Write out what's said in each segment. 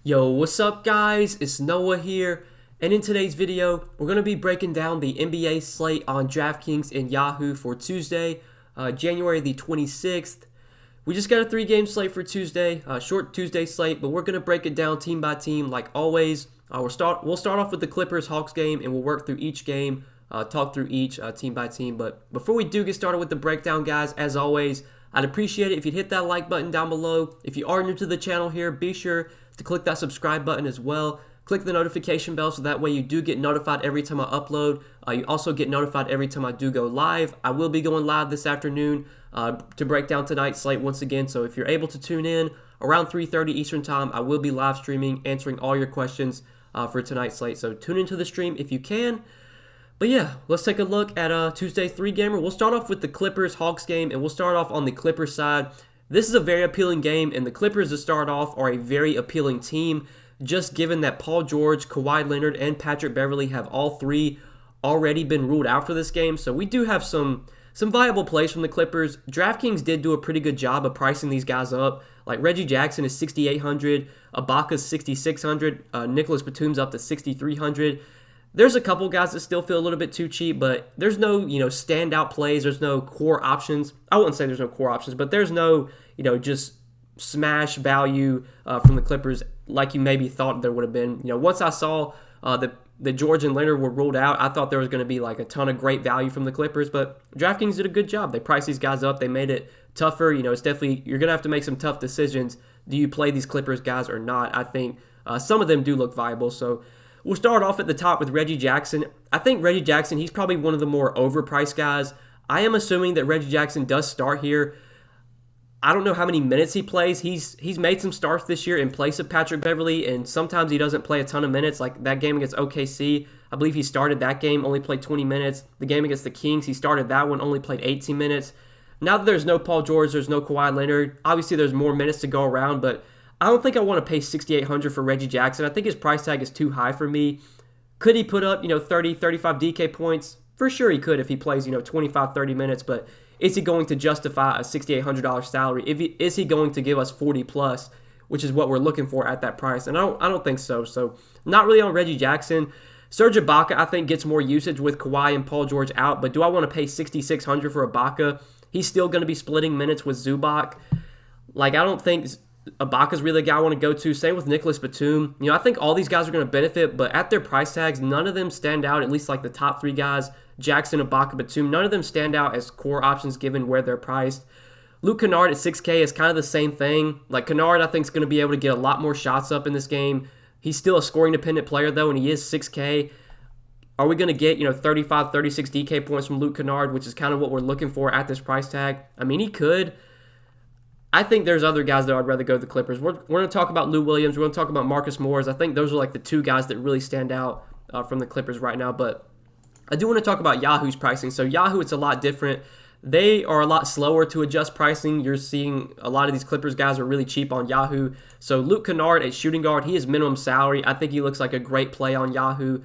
Yo, what's up guys? It's Noah here, and in today's video, we're going to be breaking down the NBA slate on Draftkings and Yahoo for Tuesday, January the 26th. We just got a 3-game slate for Tuesday, short Tuesday slate, but we're going to break it down team by team like always. We'll start off with the Clippers-Hawks game, and we'll work through each game, talk through each team by team. But before we do get started with the breakdown, guys, as always, I'd appreciate it if you'd hit that like button down below. If you are new to the channel here, be sure to click that subscribe button as well. Click the notification bell so that way you do get notified every time I upload. You also get notified every time I do go live. I will be going live this afternoon to break down tonight's slate once again. So if you're able to tune in around 3:30 Eastern Time, I will be live streaming, answering all your questions for tonight's slate. So tune into the stream if you can. But yeah, let's take a look at Tuesday 3-gamer. We'll start off with the Clippers-Hawks game, and we'll start off on the Clippers side. This is a very appealing game, and the Clippers to start off are a very appealing team, just given that Paul George, Kawhi Leonard, and Patrick Beverley have all three already been ruled out for this game. So we do have some viable plays from the Clippers. DraftKings did do a pretty good job of pricing these guys up. Like Reggie Jackson is 6,800, Ibaka's 6,600, Nicholas Batum's up to 6,300. There's a couple guys that still feel a little bit too cheap, but there's no, standout plays. There's no core options. I wouldn't say there's no core options, but there's no, just smash value from the Clippers like you maybe thought there would have been. Once I saw that George and Leonard were ruled out, I thought there was going to be like a ton of great value from the Clippers, but DraftKings did a good job. They priced these guys up. They made it tougher. It's definitely, you're going to have to make some tough decisions. Do you play these Clippers guys or not? I think some of them do look viable, so we'll start off at the top with Reggie Jackson. I think Reggie Jackson, he's probably one of the more overpriced guys. I am assuming that Reggie Jackson does start here. I don't know how many minutes he plays. He's made some starts this year in place of Patrick Beverley, and sometimes he doesn't play a ton of minutes. Like that game against OKC, I believe he started that game, only played 20 minutes. The game against the Kings, he started that one, only played 18 minutes. Now that there's no Paul George, there's no Kawhi Leonard, obviously there's more minutes to go around, but I don't think I want to pay $6,800 for Reggie Jackson. I think his price tag is too high for me. Could he put up, 30, 35 DK points? For sure he could if he plays, 25, 30 minutes, but is he going to justify a $6,800 salary? Is he going to give us 40 plus, which is what we're looking for at that price? And I don't think so. So not really on Reggie Jackson. Serge Ibaka, I think, gets more usage with Kawhi and Paul George out, but do I want to pay $6,600 for Ibaka? He's still going to be splitting minutes with Zubac. Like, I don't think Ibaka's really the guy I want to go to. Same with Nicholas Batum. I think all these guys are going to benefit, but at their price tags, none of them stand out, at least like the top three guys, Jackson, Ibaka, Batum. None of them stand out as core options given where they're priced. Luke Kennard at 6K is kind of the same thing. Like, Kennard, I think, is going to be able to get a lot more shots up in this game. He's still a scoring-dependent player, though, and he is 6K. Are we going to get, 35, 36 DK points from Luke Kennard, which is kind of what we're looking for at this price tag? I mean, he could. I think there's other guys that I'd rather go to the Clippers. We're going to talk about Lou Williams. We're going to talk about Marcus Morris. I think those are like the two guys that really stand out from the Clippers right now. But I do want to talk about Yahoo's pricing. So Yahoo, it's a lot different. They are a lot slower to adjust pricing. You're seeing a lot of these Clippers guys are really cheap on Yahoo. So Luke Kennard at shooting guard, he is minimum salary. I think he looks like a great play on Yahoo.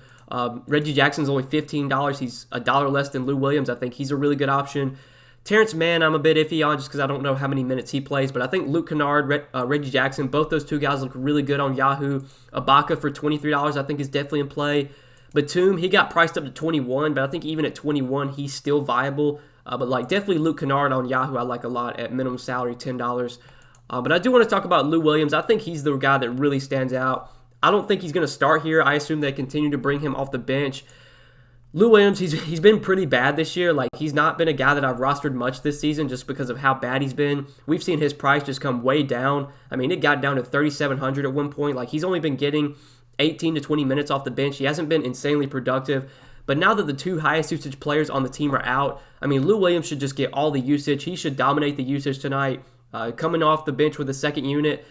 Reggie Jackson's only $15. He's $1 less than Lou Williams. I think he's a really good option. Terrence Mann, I'm a bit iffy on just because I don't know how many minutes he plays, but I think Luke Kennard, Reggie Jackson, both those two guys look really good on Yahoo. Ibaka for $23 I think is definitely in play. Batum, he got priced up to 21, but I think even at 21 he's still viable. But like definitely Luke Kennard on Yahoo I like a lot at minimum salary $10. But I do want to talk about Lou Williams. I think he's the guy that really stands out. I don't think he's going to start here. I assume they continue to bring him off the bench. Lou Williams, he's been pretty bad this year. Like, he's not been a guy that I've rostered much this season just because of how bad he's been. We've seen his price just come way down. I mean, it got down to $3,700 at one point. Like, he's only been getting 18 to 20 minutes off the bench. He hasn't been insanely productive. But now that the two highest usage players on the team are out, I mean, Lou Williams should just get all the usage. He should dominate the usage tonight. Coming off the bench with the second unit,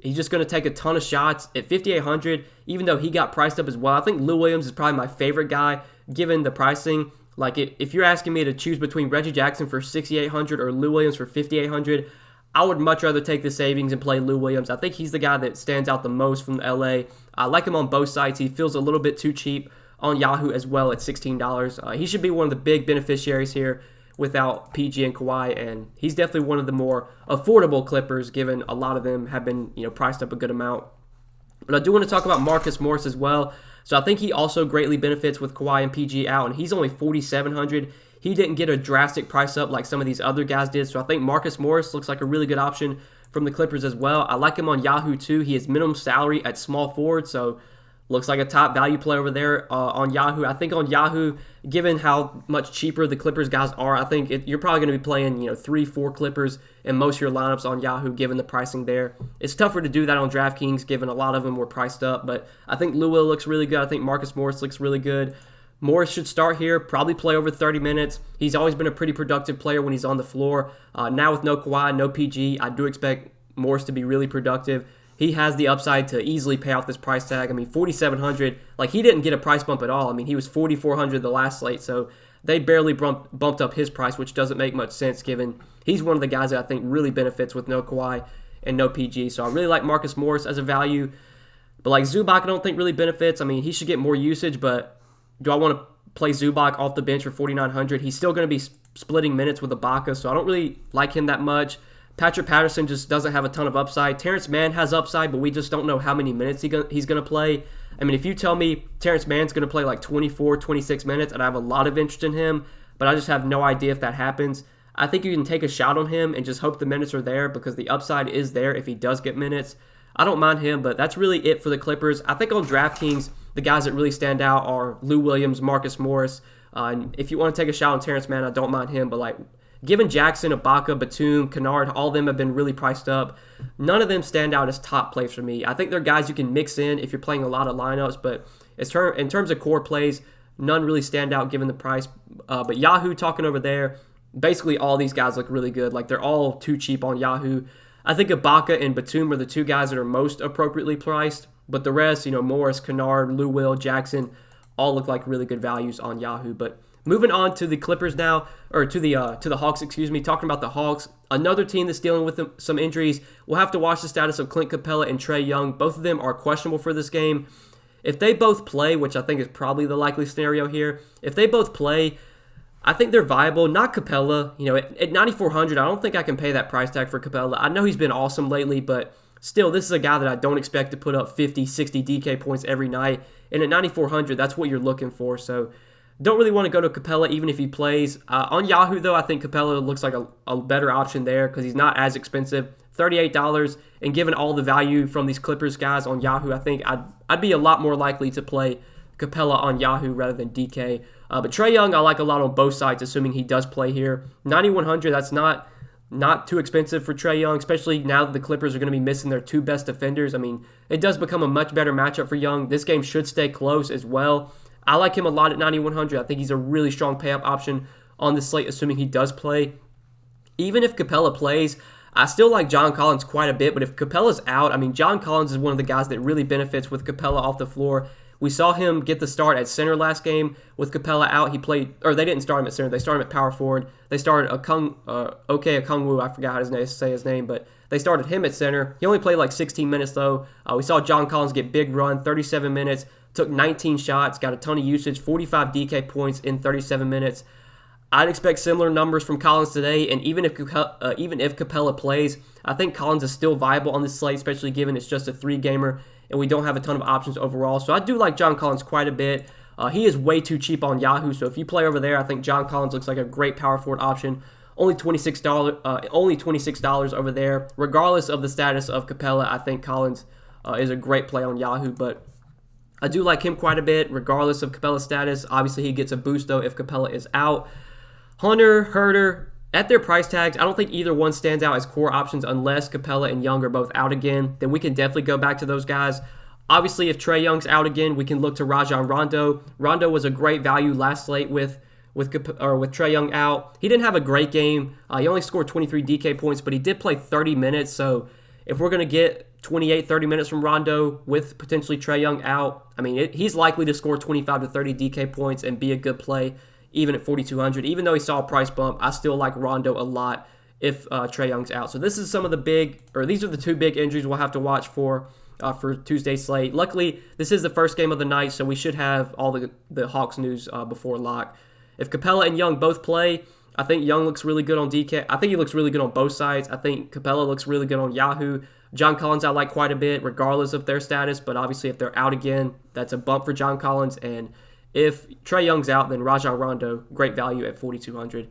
he's just going to take a ton of shots at $5,800, even though he got priced up as well. I think Lou Williams is probably my favorite guy given the pricing. Like, if you're asking me to choose between Reggie Jackson for $6,800 or Lou Williams for $5,800, I would much rather take the savings and play Lou Williams. I think he's the guy that stands out the most from LA. I like him on both sides. He feels a little bit too cheap on Yahoo as well at $16. He should be one of the big beneficiaries here without PG and Kawhi, and he's definitely one of the more affordable Clippers given a lot of them have been priced up a good amount. But I do want to talk about Marcus Morris as well. So I think he also greatly benefits with Kawhi and PG out, and he's only 4,700. He didn't get a drastic price up like some of these other guys did. So I think Marcus Morris looks like a really good option from the Clippers as well. I like him on Yahoo too. He has minimum salary at small forward, so looks like a top value play over there on Yahoo. I think on Yahoo, given how much cheaper the Clippers guys are, I think you're probably going to be playing 3-4 Clippers in most of your lineups on Yahoo, given the pricing there. It's tougher to do that on Draftkings, given a lot of them were priced up. But I think Lou Will looks really good. I think Marcus Morris looks really good. Morris should start here, probably play over 30 minutes. He's always been a pretty productive player when he's on the floor. Now with no Kawhi, no PG, I do expect Morris to be really productive. He has the upside to easily pay off this price tag. I mean, 4,700, like he didn't get a price bump at all. I mean, he was 4,400 the last slate, so they barely bumped up his price, which doesn't make much sense given he's one of the guys that I think really benefits with no Kawhi and no PG. So I really like Marcus Morris as a value. But like Zubac, I don't think really benefits. I mean, he should get more usage, but do I want to play Zubac off the bench for 4,900? He's still going to be splitting minutes with Ibaka, so I don't really like him that much. Patrick Patterson just doesn't have a ton of upside. Terrence Mann has upside, but we just don't know how many minutes he's going to play. I mean, if you tell me Terrence Mann's going to play like 24, 26 minutes, and I have a lot of interest in him, but I just have no idea if that happens. I think you can take a shot on him and just hope the minutes are there because the upside is there if he does get minutes. I don't mind him, but that's really it for the Clippers. I think on DraftKings, the guys that really stand out are Lou Williams, Marcus Morris. And if you want to take a shot on Terrence Mann, I don't mind him, but like given Jackson, Ibaka, Batum, Kennard, all of them have been really priced up. None of them stand out as top plays for me. I think they're guys you can mix in if you're playing a lot of lineups, but in terms of core plays, none really stand out given the price. But Yahoo, talking over there, basically all these guys look really good. Like they're all too cheap on Yahoo. I think Ibaka and Batum are the two guys that are most appropriately priced, but the rest, Morris, Kennard, Lou Will, Jackson, all look like really good values on Yahoo. But moving on to the Clippers now, or to the Hawks, excuse me. Talking about the Hawks, another team that's dealing with some injuries. We'll have to watch the status of Clint Capella and Trae Young. Both of them are questionable for this game. If they both play, which I think is probably the likely scenario here, if they both play, I think they're viable. Not Capella. At 9,400, I don't think I can pay that price tag for Capella. I know he's been awesome lately, but still, this is a guy that I don't expect to put up 50, 60 DK points every night. And at 9,400, that's what you're looking for. So don't really want to go to Capella even if he plays. On Yahoo, though, I think Capella looks like a better option there because he's not as expensive. $38. And given all the value from these Clippers guys on Yahoo, I think I'd be a lot more likely to play Capella on Yahoo rather than DK. But Trae Young, I like a lot on both sides, assuming he does play here. 9,100, that's not too expensive for Trae Young, especially now that the Clippers are going to be missing their two best defenders. I mean, it does become a much better matchup for Young. This game should stay close as well. I like him a lot at 9,100. I think he's a really strong pay-up option on this slate, assuming he does play. Even if Capella plays, I still like John Collins quite a bit, but if Capella's out, I mean, John Collins is one of the guys that really benefits with Capella off the floor. We saw him get the start at center last game with Capella out. He played, or they didn't start him at center. They started him at power forward. They started Okongwu. I forgot how to say his name, but they started him at center. He only played like 16 minutes though. We saw John Collins get big run, 37 minutes, took 19 shots, got a ton of usage, 45 DK points in 37 minutes. I'd expect similar numbers from Collins today, and even if Capella plays, I think Collins is still viable on this slate, especially given it's just a 3-gamer and we don't have a ton of options overall. So I do like John Collins quite a bit. He is way too cheap on Yahoo, so if you play over there, I think John Collins looks like a great power forward option. Only $26 over there. Regardless of the status of Capella, I think Collins is a great play on Yahoo, but I do like him quite a bit, regardless of Capella's status. Obviously, he gets a boost, though, if Capella is out. Hunter, Herter, at their price tags, I don't think either one stands out as core options unless Capella and Young are both out again. Then we can definitely go back to those guys. Obviously, if Trae Young's out again, we can look to Rajon Rondo. Rondo was a great value last slate with Trae Young out. He didn't have a great game. He only scored 23 DK points, but he did play 30 minutes. So if we're going to get 28, 30 minutes from Rondo with potentially Trae Young out, I mean, he's likely to score 25 to 30 DK points and be a good play even at 4,200. Even though he saw a price bump, I still like Rondo a lot if Trae Young's out. So this is these are the two big injuries we'll have to watch for Tuesday's slate. Luckily, this is the first game of the night, so we should have all the Hawks news before lock. If Capella and Young both play, I think Young looks really good on DK. I think he looks really good on both sides. I think Capella looks really good on Yahoo. John Collins I like quite a bit, regardless of their status, but obviously if they're out again, that's a bump for John Collins. And if Trae Young's out, then Rajon Rondo, great value at 4,200.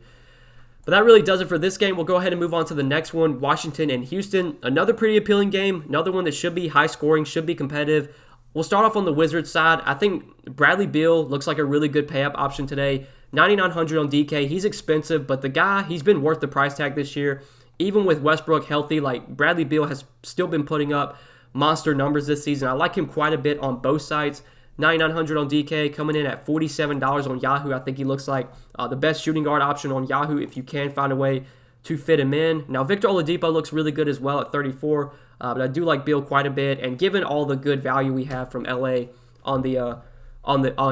But that really does it for this game. We'll go ahead and move on to the next one, Washington and Houston. Another pretty appealing game, another one that should be high scoring, should be competitive. We'll start off on the Wizards side. I think Bradley Beal looks like a really good pay-up option today. 9,900 on DK. He's expensive, but the guy, he's been worth the price tag this year. Even with Westbrook healthy, like Bradley Beal has still been putting up monster numbers this season. I like him quite a bit on both sides. 9,900 on DK, coming in at $47 on Yahoo. I think he looks like the best shooting guard option on Yahoo if you can find a way to fit him in. Now, Victor Oladipo looks really good as well at 34, but I do like Beal quite a bit. And given all the good value we have from LA on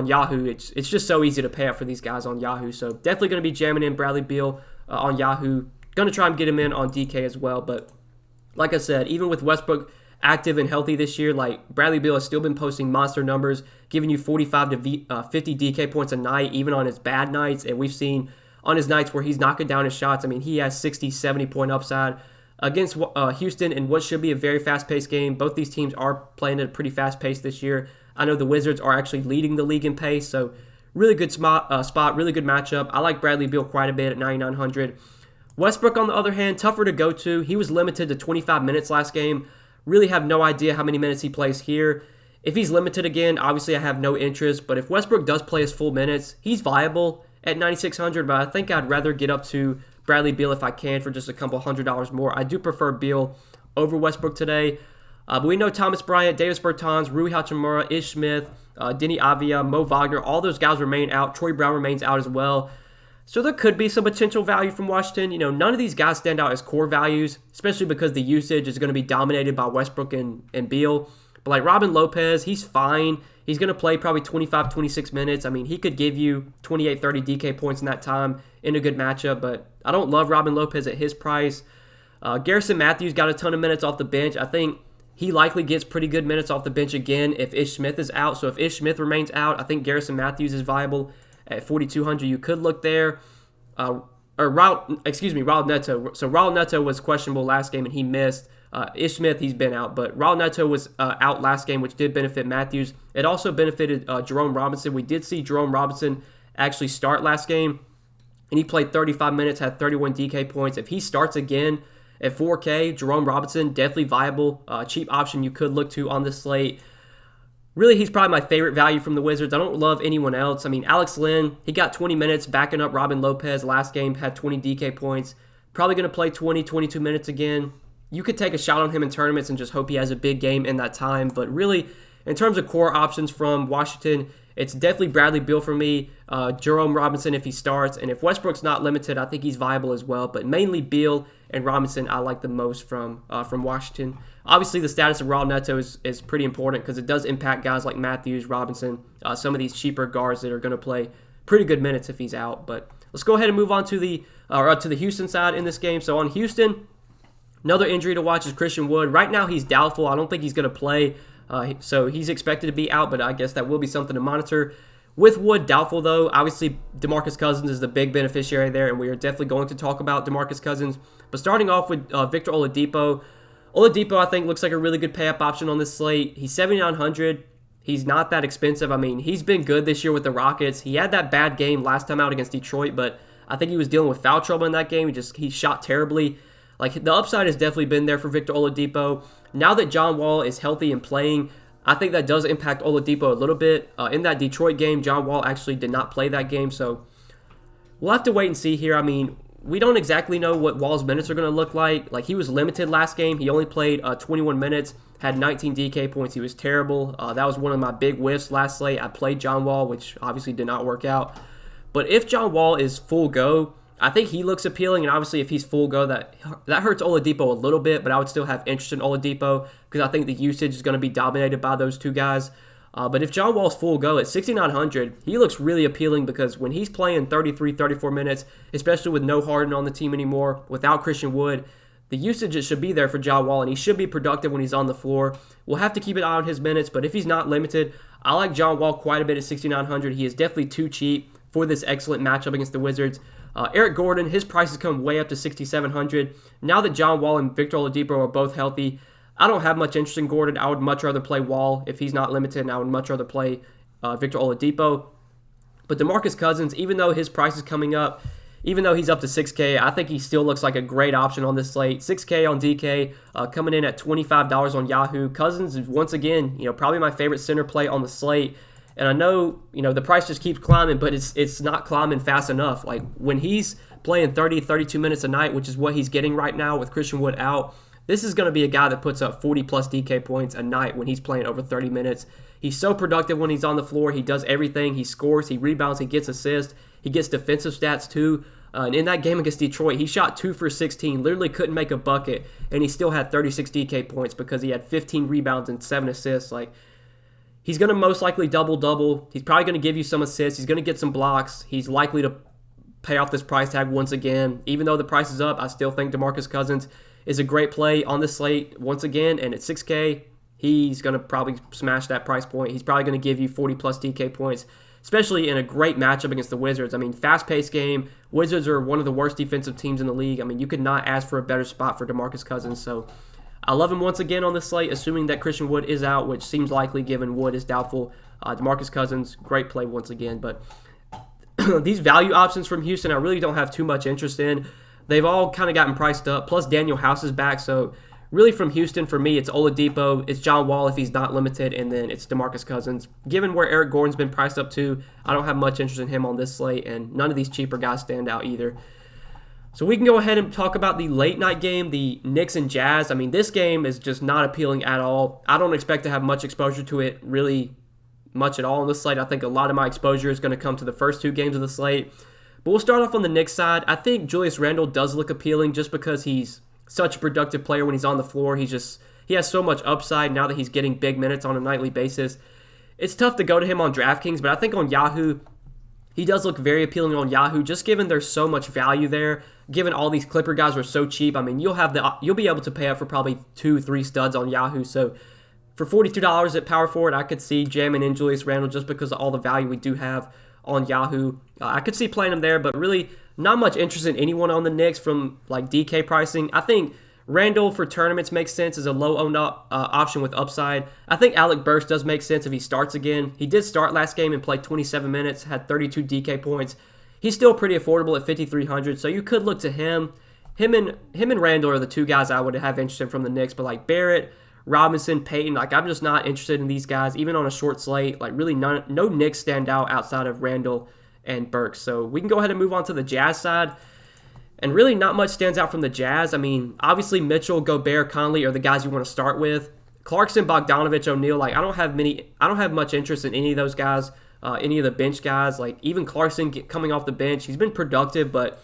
Yahoo, it's just so easy to pay up for these guys on Yahoo. So definitely going to be jamming in Bradley Beal on Yahoo. Going to try and get him in on DK as well. But like I said, even with Westbrook active and healthy this year, like Bradley Beal has still been posting monster numbers, giving you 45 to 50 DK points a night, even on his bad nights. And we've seen on his nights where he's knocking down his shots, I mean, he has 60, 70 point upside against Houston in what should be a very fast-paced game. Both these teams are playing at a pretty fast pace this year. I know the Wizards are actually leading the league in pace, so really good spot, really good matchup. I like Bradley Beal quite a bit at 9,900. Westbrook, on the other hand, tougher to go to. He was limited to 25 minutes last game. Really have no idea how many minutes he plays here. If he's limited again, obviously I have no interest. But if Westbrook does play his full minutes, he's viable at 9,600. But I think I'd rather get up to Bradley Beal if I can for just a couple $100 more. I do prefer Beal over Westbrook today. But we know Thomas Bryant, Davis Bertans, Rui Hachimura, Ish Smith, Denny Avia, Mo Wagner, all those guys remain out. Troy Brown remains out as well. So there could be some potential value from Washington. You know, none of these guys stand out as core values, especially because the usage is going to be dominated by Westbrook and Beal. But like Robin Lopez, he's fine. He's going to play probably 25, 26 minutes. I mean, he could give you 28, 30 DK points in that time in a good matchup, but I don't love Robin Lopez at his price. Garrison Matthews got a ton of minutes off the bench. I think he likely gets pretty good minutes off the bench again if Ish Smith is out. So if Ish Smith remains out, I think Garrison Matthews is viable at 4,200. You could look there. Raul Neto. So Raul Neto was questionable last game and he missed. Ish Smith, he's been out, but Raul Neto was out last game, which did benefit Matthews. It also benefited Jerome Robinson. We did see Jerome Robinson actually start last game, and he played 35 minutes, had 31 DK points. If he starts again at 4K, Jerome Robinson, definitely viable, cheap option you could look to on this slate. Really, he's probably my favorite value from the Wizards. I don't love anyone else. I mean, Alex Len, he got 20 minutes backing up Robin Lopez last game, had 20 DK points. Probably going to play 20, 22 minutes again. You could take a shot on him in tournaments and just hope he has a big game in that time. But really, in terms of core options from Washington, it's definitely Bradley Beal for me, Jerome Robinson if he starts. And if Westbrook's not limited, I think he's viable as well. But mainly Beal and Robinson I like the most from Washington. Obviously, the status of Raul Neto is pretty important because it does impact guys like Matthews, Robinson, some of these cheaper guards that are going to play pretty good minutes if he's out. But let's go ahead and move on to the Houston side in this game. So on Houston, another injury to watch is Christian Wood. Right now, he's doubtful. I don't think he's going to play, so he's expected to be out, but I guess that will be something to monitor. With Wood doubtful, though, obviously DeMarcus Cousins is the big beneficiary there, and we are definitely going to talk about DeMarcus Cousins. But starting off with Victor Oladipo. Oladipo, I think, looks like a really good pay-up option on this slate. He's 7,900. He's not that expensive. I mean, he's been good this year with the Rockets. He had that bad game last time out against Detroit, but I think he was dealing with foul trouble in that game. He shot terribly. Like, the upside has definitely been there for Victor Oladipo. Now that John Wall is healthy and playing, I think that does impact Oladipo a little bit. In that Detroit game, John Wall actually did not play that game, so we'll have to wait and see here. I mean, we don't exactly know what Wall's minutes are going to look like. Like, he was limited last game. He only played 21 minutes, had 19 DK points. He was terrible. That was one of my big whiffs last slate. I played John Wall, which obviously did not work out. But if John Wall is full go, I think he looks appealing, and obviously if he's full go, that hurts Oladipo a little bit, but I would still have interest in Oladipo because I think the usage is going to be dominated by those two guys. But if John Wall's full go at 6,900, he looks really appealing because when he's playing 33, 34 minutes, especially with no Harden on the team anymore, without Christian Wood, the usage should be there for John Wall, and he should be productive when he's on the floor. We'll have to keep an eye on his minutes, but if he's not limited, I like John Wall quite a bit at 6,900. He is definitely too cheap for this excellent matchup against the Wizards. Eric Gordon, his price has come way up to 6,700. Now that John Wall and Victor Oladipo are both healthy, I don't have much interest in Gordon. I would much rather play Wall if he's not limited, and I would much rather play Victor Oladipo. But DeMarcus Cousins, even though his price is coming up, even though he's up to 6K, I think he still looks like a great option on this slate. 6K on DK, coming in at $25 on Yahoo. Cousins is once again, probably my favorite center play on the slate. And I know, the price just keeps climbing, but it's not climbing fast enough. Like when he's playing 30, 32 minutes a night, which is what he's getting right now with Christian Wood out, this is going to be a guy that puts up 40 plus DK points a night when he's playing over 30 minutes. He's so productive when he's on the floor. He does everything. He scores, he rebounds, he gets assists. He gets defensive stats too. And in that game against Detroit, he shot 2 for 16, literally couldn't make a bucket, and he still had 36 DK points because he had 15 rebounds and 7 assists. Like, he's going to most likely double-double. He's probably going to give you some assists. He's going to get some blocks. He's likely to pay off this price tag once again. Even though the price is up, I still think DeMarcus Cousins is a great play on this slate once again, and at 6K, he's going to probably smash that price point. He's probably going to give you 40-plus DK points, especially in a great matchup against the Wizards. I mean, fast-paced game. Wizards are one of the worst defensive teams in the league. I mean, you could not ask for a better spot for DeMarcus Cousins. So I love him once again on this slate, assuming that Christian Wood is out, which seems likely given Wood is doubtful. DeMarcus Cousins, great play once again. But these value options from Houston, I really don't have too much interest in. They've all kind of gotten priced up. Plus, Daniel House is back, so really from Houston, for me, it's Oladipo, it's John Wall if he's not limited, and then it's DeMarcus Cousins. Given where Eric Gordon's been priced up to, I don't have much interest in him on this slate, and none of these cheaper guys stand out either. So we can go ahead and talk about the late night game, the Knicks and Jazz. I mean, this game is just not appealing at all. I don't expect to have much exposure to it, really much at all on this slate. I think a lot of my exposure is going to come to the first 2 games of the slate. But we'll start off on the Knicks side. I think Julius Randle does look appealing just because he's such a productive player when he's on the floor. He has so much upside now that he's getting big minutes on a nightly basis. It's tough to go to him on Draftkings, but I think on Yahoo, he does look very appealing on Yahoo, just given there's so much value there. Given all these Clipper guys are so cheap, I mean, you'll be able to pay up for probably 2-3 studs on Yahoo. So for $42 at power forward, I could see jamming in Julius Randle just because of all the value we do have on Yahoo. I could see playing him there, but really not much interest in anyone on the Knicks from like DK pricing. I think Randle for tournaments makes sense as a low-owned option with upside. I think Alec Burks does make sense if he starts again. He did start last game and played 27 minutes, had 32 DK points. He's still pretty affordable at $5,300, so you could look to him. Him and Randle are the 2 guys I would have interest in from the Knicks, but like Barrett, Robinson, Payton, like I'm just not interested in these guys, even on a short slate. Like really no Knicks stand out outside of Randle and Burks. So we can go ahead and move on to the Jazz side. And really not much stands out from the Jazz. I mean, obviously Mitchell, Gobert, Conley are the guys you want to start with. Clarkson, Bogdanovich, O'Neal, like I don't have much interest in any of those guys, any of the bench guys. Like even Clarkson coming off the bench, he's been productive, but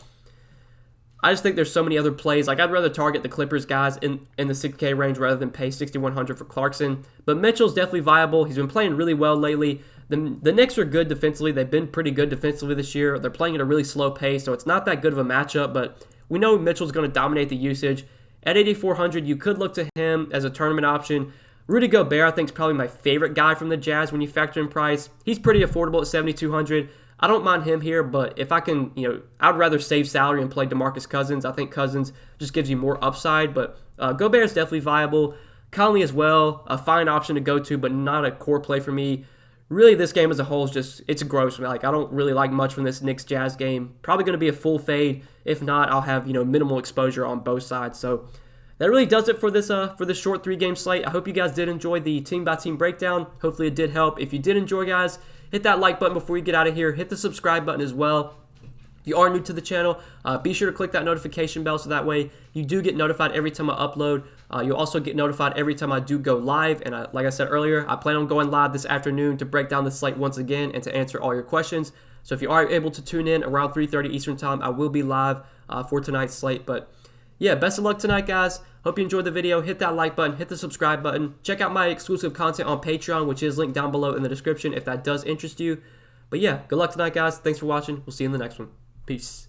I just think there's so many other plays. Like I'd rather target the Clippers guys in the 6K range rather than pay $6,100 for Clarkson. But Mitchell's definitely viable. He's been playing really well lately. The Knicks are good defensively. They've been pretty good defensively this year. They're playing at a really slow pace, so it's not that good of a matchup. But we know Mitchell's going to dominate the usage. At $8,400, you could look to him as a tournament option. Rudy Gobert, I think, is probably my favorite guy from the Jazz when you factor in price. He's pretty affordable at $7,200. I don't mind him here, but if I can, I'd rather save salary and play DeMarcus Cousins. I think Cousins just gives you more upside, but Gobert is definitely viable. Conley as well, a fine option to go to, but not a core play for me. Really, this game as a whole is just, it's gross. Like, I don't really like much from this Knicks-Jazz game. Probably going to be a full fade. If not, I'll have, minimal exposure on both sides. So that really does it for this short 3-game slate. I hope you guys did enjoy the team-by-team breakdown. Hopefully it did help. If you did enjoy, guys, hit that like button before you get out of here. Hit the subscribe button as well. If you are new to the channel, be sure to click that notification bell so that way you do get notified every time I upload. You'll also get notified every time I do go live. And like I said earlier, I plan on going live this afternoon to break down the slate once again and to answer all your questions. So if you are able to tune in around 3:30 Eastern Time, I will be live for tonight's slate. But yeah, best of luck tonight, guys. Hope you enjoyed the video. Hit that like button, hit the subscribe button. Check out my exclusive content on Patreon, which is linked down below in the description if that does interest you. But yeah, good luck tonight, guys. Thanks for watching. We'll see you in the next one. Peace.